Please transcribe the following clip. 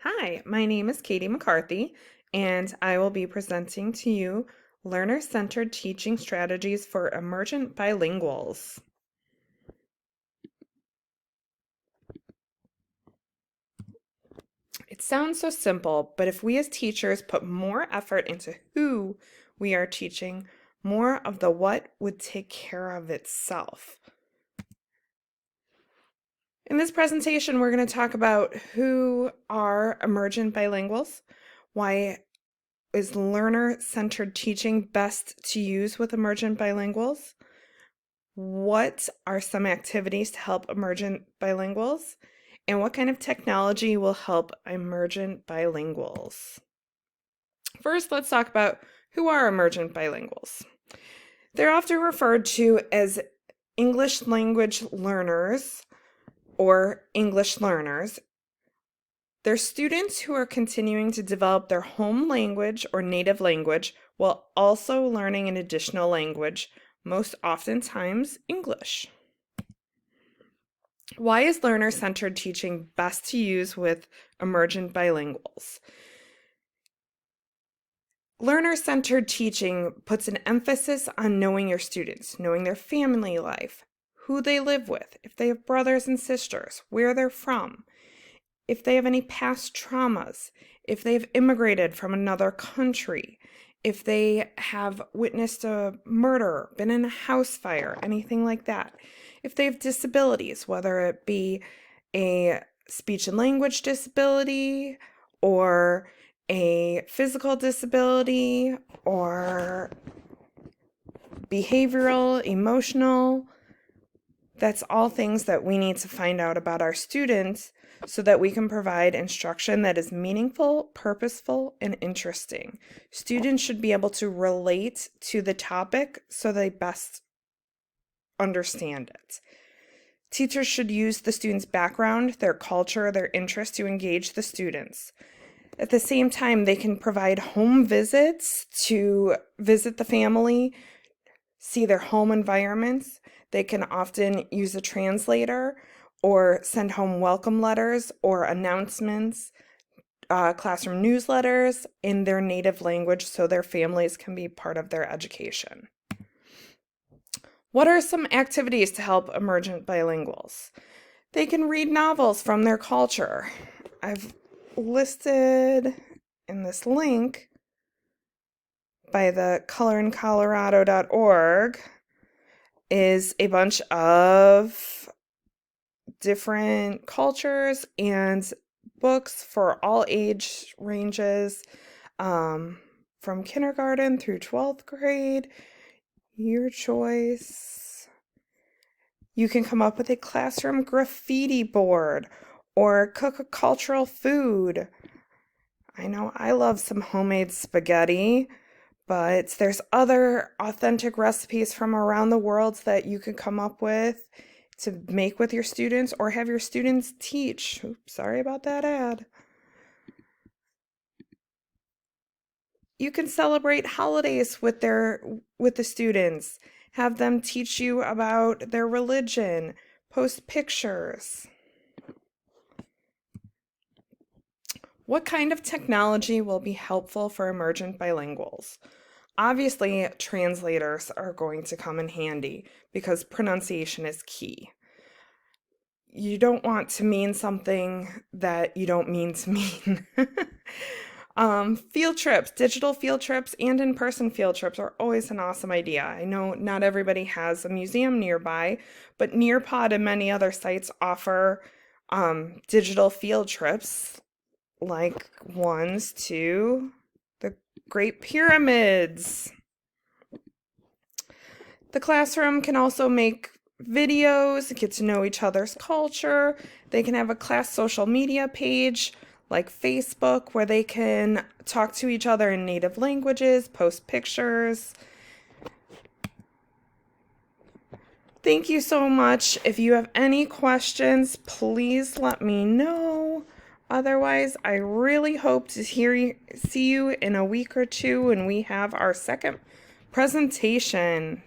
Hi, my name is Katie McCarthy, and I will be presenting to you learner-centered teaching strategies for emergent bilinguals. It sounds so simple, but if we as teachers put more effort into who we are teaching, more of the what would take care of itself. In this presentation, we're going to talk about who are emergent bilinguals, why is learner-centered teaching best to use with emergent bilinguals? What are some activities to help emergent bilinguals? And what kind of technology will help emergent bilinguals? First, let's talk about who are emergent bilinguals. They're often referred to as English language learners or English learners. They're students who are continuing to develop their home language or native language while also learning an additional language, most oftentimes English. Why is learner-centered teaching best to use with emergent bilinguals? Learner-centered teaching puts an emphasis on knowing your students, knowing their family life, who they live with, if they have brothers and sisters, where they're from, if they have any past traumas, if they've immigrated from another country, if they have witnessed a murder, been in a house fire, anything like that. If they have disabilities, whether it be a speech and language disability or a physical disability or behavioral, emotional, that's all things that we need to find out about our students so that we can provide instruction that is meaningful, purposeful, and interesting. Students should be able to relate to the topic so they best understand it. Teachers should use the students' background, their culture, their interests to engage the students. At the same time, they can provide home visits to visit the family, see their home environments. They can often use a translator or send home welcome letters or announcements, classroom newsletters in their native language so their families can be part of their education. What are some activities to help emergent bilinguals? They can read novels from their culture. I've listed in this link by the colorincolorado.org is a bunch of different cultures and books for all age ranges, from kindergarten through 12th grade, your choice. You can come up with a classroom graffiti board or cook a cultural food. I know I love some homemade spaghetti, but there's other authentic recipes from around the world that you can come up with to make with your students or have your students teach. Oops, sorry about that ad. You can celebrate holidays with the students. Have them teach you about their religion. Post pictures. What kind of technology will be helpful for emergent bilinguals? Obviously, translators are going to come in handy because pronunciation is key. You don't want to mean something that you don't mean to mean. Field trips, digital field trips, and in-person field trips are always an awesome idea. I know not everybody has a museum nearby, but Nearpod and many other sites offer digital field trips, like ones to the Great Pyramids. The classroom can also make videos, get to know each other's culture. They can have a class social media page like Facebook where they can talk to each other in native languages, post pictures. Thank you so much. If you have any questions, please let me know. Otherwise, I really hope to see you in a week or two when we have our second presentation.